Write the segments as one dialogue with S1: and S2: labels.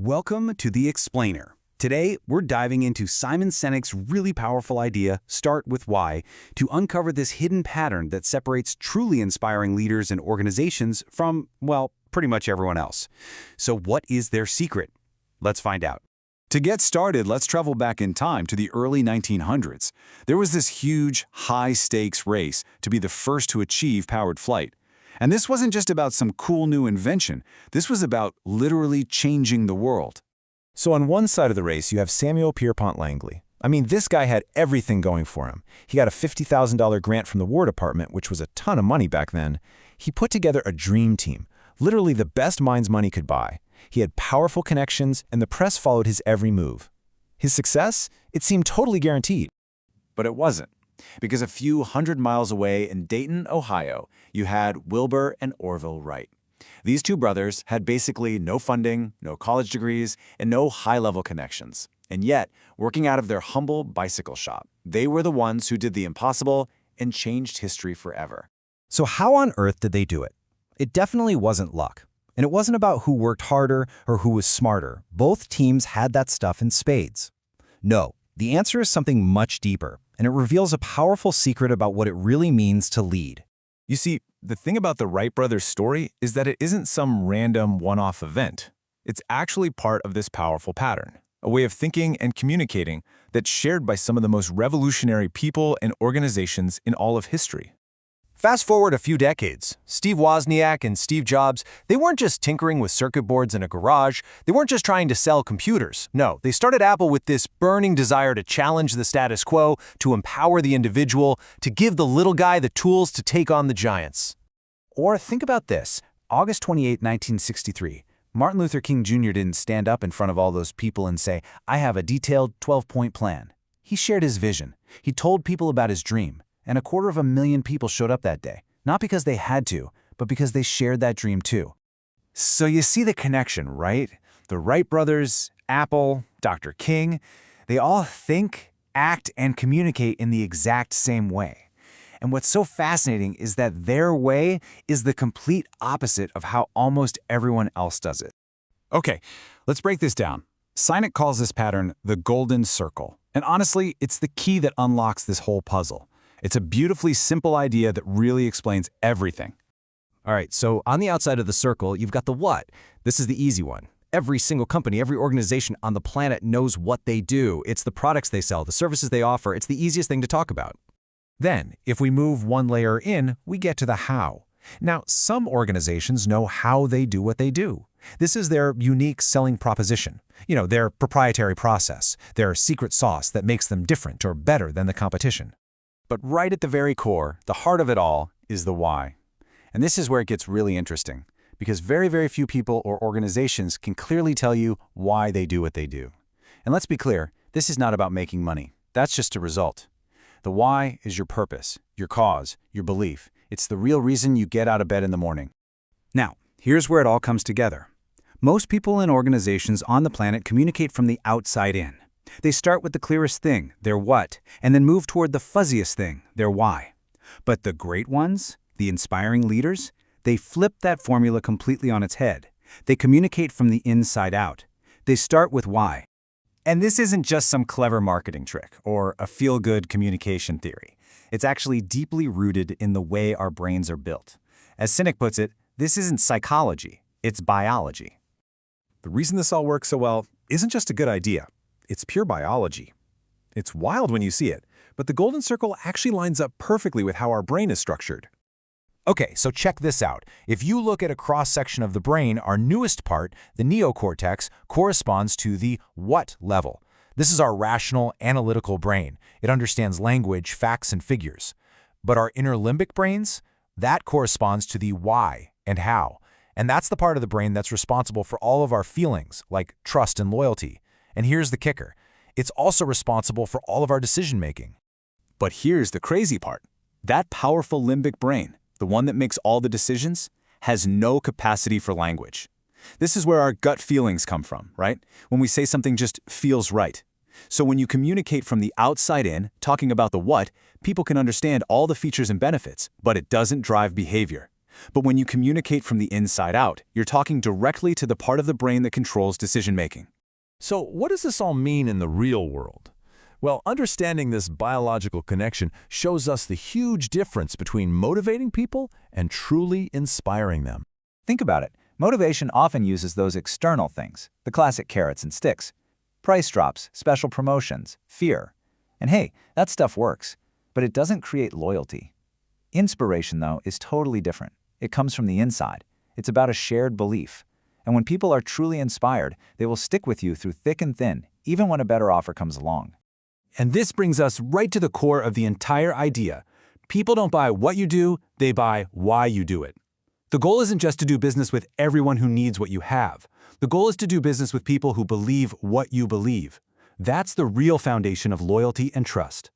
S1: Welcome to The Explainer. Today, we're diving into Simon Sinek's really powerful idea, Start with Why, to uncover this hidden pattern that separates truly inspiring leaders and organizations from, well, pretty much everyone else. So what is their secret? Let's find out.
S2: To get started, let's travel back in time to the early 1900s. There was this huge, high-stakes race to be the first to achieve powered flight. And this wasn't just about some cool new invention. This was about literally changing the world.
S3: So on one side of the race, you have Samuel Pierpont Langley. I mean, this guy had everything going for him. He got a $50,000 grant from the War Department, which was a ton of money back then. He put together a dream team, literally the best minds money could buy. He had powerful connections, and the press followed his every move. His success? It seemed totally guaranteed.
S2: But it wasn't. Because a few hundred miles away in Dayton, Ohio, you had Wilbur and Orville Wright. These two brothers had basically no funding, no college degrees, and no high-level connections. And yet, working out of their humble bicycle shop, they were the ones who did the impossible and changed history forever.
S3: So how on earth did they do it? It definitely wasn't luck. And it wasn't about who worked harder or who was smarter. Both teams had that stuff in spades. No, the answer is something much deeper, and it reveals a powerful secret about what it really means to lead.
S4: You see, the thing about the Wright brothers' story is that it isn't some random one-off event. It's actually part of this powerful pattern, a way of thinking and communicating that's shared by some of the most revolutionary people and organizations in all of history.
S5: Fast forward a few decades, Steve Wozniak and Steve Jobs, they weren't just tinkering with circuit boards in a garage. They weren't just trying to sell computers. No, they started Apple with this burning desire to challenge the status quo, to empower the individual, to give the little guy the tools to take on the giants.
S1: Or think about this. August 28, 1963. Martin Luther King Jr. didn't stand up in front of all those people and say, "I have a detailed 12-point plan." He shared his vision. He told people about his dream. And 250,000 people showed up that day, not because they had to, but because they shared that dream too.
S2: So you see the connection, right? The Wright brothers, Apple, Dr. King, they all think, act, and communicate in the exact same way. And what's so fascinating is that their way is the complete opposite of how almost everyone else does it. Okay, let's break this down. Sinek calls this pattern the golden circle. And honestly, it's the key that unlocks this whole puzzle. It's a beautifully simple idea that really explains everything.
S5: All right, so on the outside of the circle, you've got the what. This is the easy one. Every single company, every organization on the planet knows what they do. It's the products they sell, the services they offer. It's the easiest thing to talk about. Then, if we move one layer in, we get to the how. Now, some organizations know how they do what they do. This is their unique selling proposition. Their proprietary process, their secret sauce that makes them different or better than the competition.
S2: But right at the very core, the heart of it all, is the why. And this is where it gets really interesting, because very, very few people or organizations can clearly tell you why they do what they do. And let's be clear, this is not about making money. That's just a result. The why is your purpose, your cause, your belief. It's the real reason you get out of bed in the morning.
S1: Now, here's where it all comes together. Most people and organizations on the planet communicate from the outside in. They start with the clearest thing, their what, and then move toward the fuzziest thing, their why. But the great ones, the inspiring leaders, they flip that formula completely on its head. They communicate from the inside out. They start with why.
S2: And this isn't just some clever marketing trick or a feel-good communication theory. It's actually deeply rooted in the way our brains are built. As Sinek puts it, this isn't psychology, it's biology.
S4: The reason this all works so well isn't just a good idea. It's pure biology. It's wild when you see it, but the golden circle actually lines up perfectly with how our brain is structured.
S5: Okay, so check this out. If you look at a cross-section of the brain, our newest part, the neocortex, corresponds to the what level. This is our rational, analytical brain. It understands language, facts, and figures. But our inner limbic brains, that corresponds to the why and how. And that's the part of the brain that's responsible for all of our feelings, like trust and loyalty. And here's the kicker. It's also responsible for all of our decision-making.
S2: But here's the crazy part. That powerful limbic brain, the one that makes all the decisions, has no capacity for language. This is where our gut feelings come from, right? When we say something just feels right. So when you communicate from the outside in, talking about the what, people can understand all the features and benefits, but it doesn't drive behavior.
S4: But when you communicate from the inside out, you're talking directly to the part of the brain that controls decision-making.
S6: So what does this all mean in the real world? Well, understanding this biological connection shows us the huge difference between motivating people and truly inspiring them.
S2: Think about it. Motivation often uses those external things, the classic carrots and sticks. Price drops, special promotions, fear. And hey, that stuff works, but it doesn't create loyalty. Inspiration, though, is totally different. It comes from the inside. It's about a shared belief. And when people are truly inspired, they will stick with you through thick and thin, even when a better offer comes along.
S1: And this brings us right to the core of the entire idea. People don't buy what you do, they buy why you do it. The goal isn't just to do business with everyone who needs what you have. The goal is to do business with people who believe what you believe. That's the real foundation of loyalty and trust.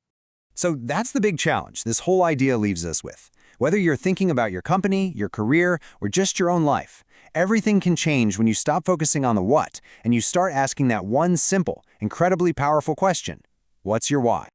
S5: So that's the big challenge this whole idea leaves us with. Whether you're thinking about your company, your career, or just your own life, everything can change when you stop focusing on the what and you start asking that one simple, incredibly powerful question: what's your why?